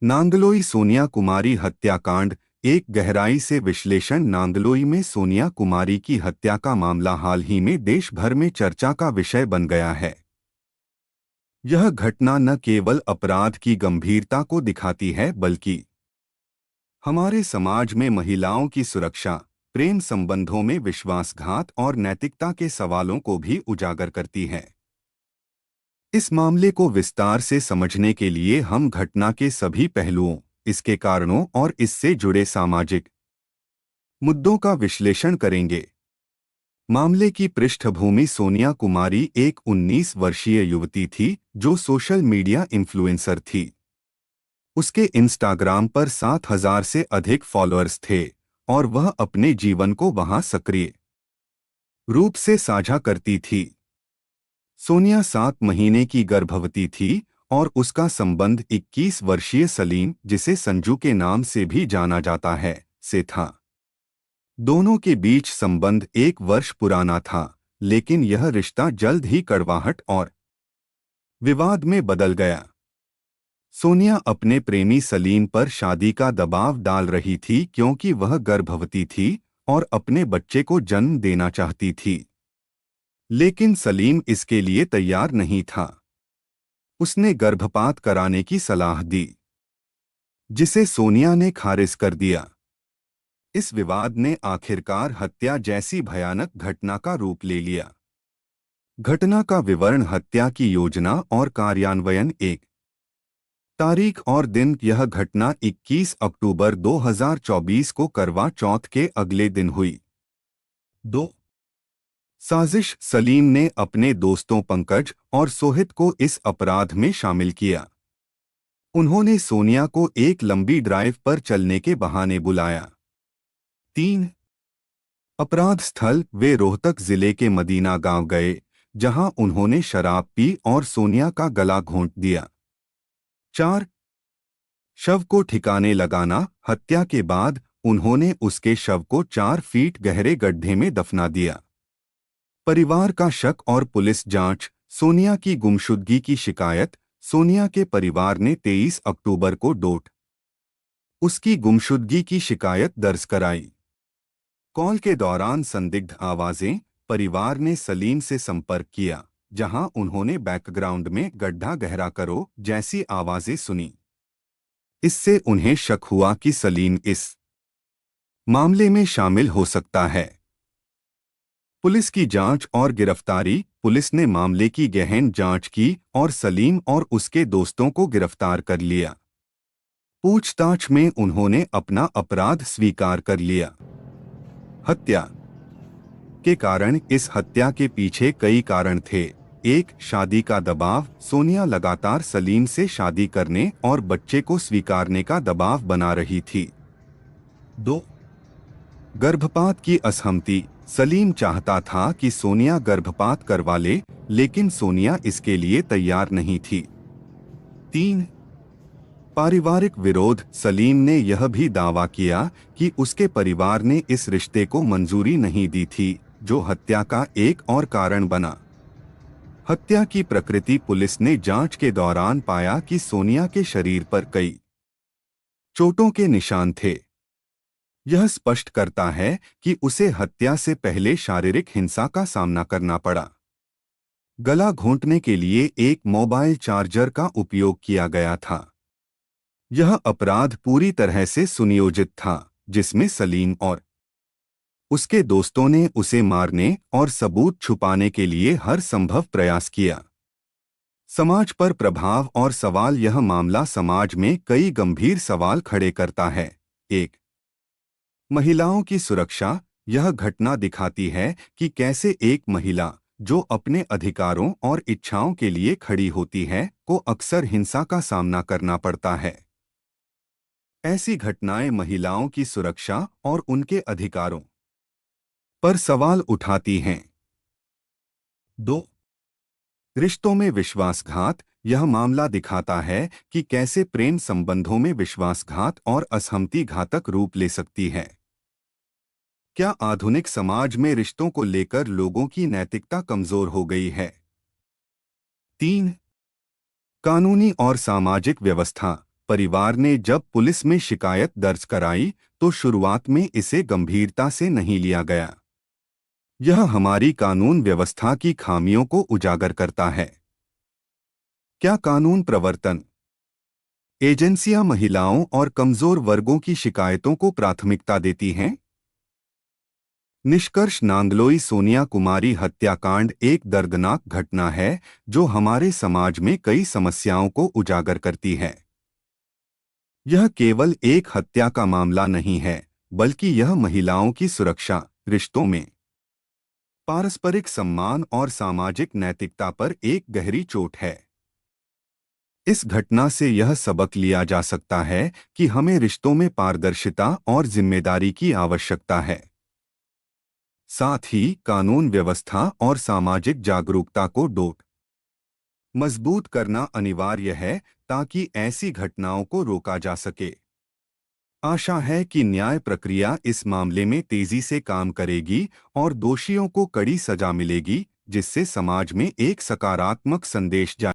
नांगलोई सोनिया कुमारी हत्याकांड। एक गहराई से विश्लेषण। नांगलोई में सोनिया कुमारी की हत्या का मामला हाल ही में देश भर में चर्चा का विषय बन गया है। यह घटना न केवल अपराध की गंभीरता को दिखाती है बल्कि हमारे समाज में महिलाओं की सुरक्षा, प्रेम संबंधों में विश्वासघात और नैतिकता के सवालों को भी उजागर करती है। इस मामले को विस्तार से समझने के लिए हम घटना के सभी पहलुओं, इसके कारणों और इससे जुड़े सामाजिक मुद्दों का विश्लेषण करेंगे। मामले की पृष्ठभूमि। सोनिया कुमारी एक 19 वर्षीय युवती थी जो सोशल मीडिया इन्फ्लुएंसर थी। उसके इंस्टाग्राम पर 7,000 से अधिक फॉलोअर्स थे और वह अपने जीवन को वहां सक्रिय रूप से साझा करती थी। सोनिया 7 महीने की गर्भवती थी और उसका संबंध 21 वर्षीय सलीम, जिसे संजू के नाम से भी जाना जाता है, से था। दोनों के बीच संबंध 1 वर्ष पुराना था, लेकिन यह रिश्ता जल्द ही कड़वाहट और विवाद में बदल गया। सोनिया अपने प्रेमी सलीम पर शादी का दबाव डाल रही थी क्योंकि वह गर्भवती थी और अपने बच्चे को जन्म देना चाहती थी। लेकिन सलीम इसके लिए तैयार नहीं था। उसने गर्भपात कराने की सलाह दी, जिसे सोनिया ने खारिज कर दिया। इस विवाद ने आखिरकार हत्या जैसी भयानक घटना का रूप ले लिया। घटना का विवरण। हत्या की योजना और कार्यान्वयन। 1 तारीख और दिन। यह घटना 21 अक्टूबर 2024 को करवा चौथ के अगले दिन हुई। 2 साजिश। सलीम ने अपने दोस्तों पंकज और सोहित को इस अपराध में शामिल किया। उन्होंने सोनिया को एक लंबी ड्राइव पर चलने के बहाने बुलाया। 3 अपराध स्थल। वे रोहतक जिले के मदीना गांव गए, जहां उन्होंने शराब पी और सोनिया का गला घोंट दिया। 4 शव को ठिकाने लगाना। हत्या के बाद उन्होंने उसके शव को 4 फीट गहरे गड्ढे में दफना दिया। परिवार का शक और पुलिस जांच। सोनिया की गुमशुदगी की शिकायत। सोनिया के परिवार ने 23 अक्टूबर को उसकी गुमशुदगी की शिकायत दर्ज कराई। कॉल के दौरान संदिग्ध आवाजें। परिवार ने सलीम से संपर्क किया, जहां उन्होंने बैकग्राउंड में गड्ढा गहरा करो जैसी आवाजें सुनी। इससे उन्हें शक हुआ कि सलीम इस मामले में शामिल हो सकता है। पुलिस की जांच और गिरफ्तारी। पुलिस ने मामले की गहन जांच की और सलीम और उसके दोस्तों को गिरफ्तार कर लिया। पूछताछ में उन्होंने अपना अपराध स्वीकार कर लिया। हत्या के कारण। इस हत्या के पीछे कई कारण थे। 1 शादी का दबाव। सोनिया लगातार सलीम से शादी करने और बच्चे को स्वीकारने का दबाव बना रही थी। 2 गर्भपात की असहमति। सलीम चाहता था कि सोनिया गर्भपात करवा ले, लेकिन सोनिया इसके लिए तैयार नहीं थी। 3 पारिवारिक विरोध। सलीम ने यह भी दावा किया कि उसके परिवार ने इस रिश्ते को मंजूरी नहीं दी थी, जो हत्या का एक और कारण बना। हत्या की प्रकृति। पुलिस ने जांच के दौरान पाया कि सोनिया के शरीर पर कई चोटों के निशान थे। यह स्पष्ट करता है कि उसे हत्या से पहले शारीरिक हिंसा का सामना करना पड़ा। गला घोंटने के लिए एक मोबाइल चार्जर का उपयोग किया गया था। यह अपराध पूरी तरह से सुनियोजित था, जिसमें सलीम और उसके दोस्तों ने उसे मारने और सबूत छुपाने के लिए हर संभव प्रयास किया। समाज पर प्रभाव और सवाल। यह मामला समाज में कई गंभीर सवाल खड़े करता है। 1 महिलाओं की सुरक्षा। यह घटना दिखाती है कि कैसे एक महिला जो अपने अधिकारों और इच्छाओं के लिए खड़ी होती है, को अक्सर हिंसा का सामना करना पड़ता है। ऐसी घटनाएं महिलाओं की सुरक्षा और उनके अधिकारों पर सवाल उठाती हैं। 2 रिश्तों में विश्वासघात। यह मामला दिखाता है कि कैसे प्रेम संबंधों में विश्वासघात और असहमति घातक रूप ले सकती है। क्या आधुनिक समाज में रिश्तों को लेकर लोगों की नैतिकता कमजोर हो गई है? 3 कानूनी और सामाजिक व्यवस्था। परिवार ने जब पुलिस में शिकायत दर्ज कराई तो शुरुआत में इसे गंभीरता से नहीं लिया गया। यह हमारी कानून व्यवस्था की खामियों को उजागर करता है। क्या कानून प्रवर्तन एजेंसियां महिलाओं और कमजोर वर्गों की शिकायतों को प्राथमिकता देती हैं? निष्कर्ष नांदलोई सोनिया कुमारी हत्याकांड एक दर्दनाक घटना है जो हमारे समाज में कई समस्याओं को उजागर करती है। यह केवल एक हत्या का मामला नहीं है, बल्कि यह महिलाओं की सुरक्षा, रिश्तों में पारस्परिक सम्मान और सामाजिक नैतिकता पर एक गहरी चोट है। इस घटना से यह सबक लिया जा सकता है कि हमें रिश्तों में पारदर्शिता और जिम्मेदारी की आवश्यकता है। साथ ही कानून व्यवस्था और सामाजिक जागरूकता को मजबूत करना अनिवार्य है ताकि ऐसी घटनाओं को रोका जा सके। आशा है कि न्याय प्रक्रिया इस मामले में तेजी से काम करेगी और दोषियों को कड़ी सजा मिलेगी, जिससे समाज में एक सकारात्मक संदेश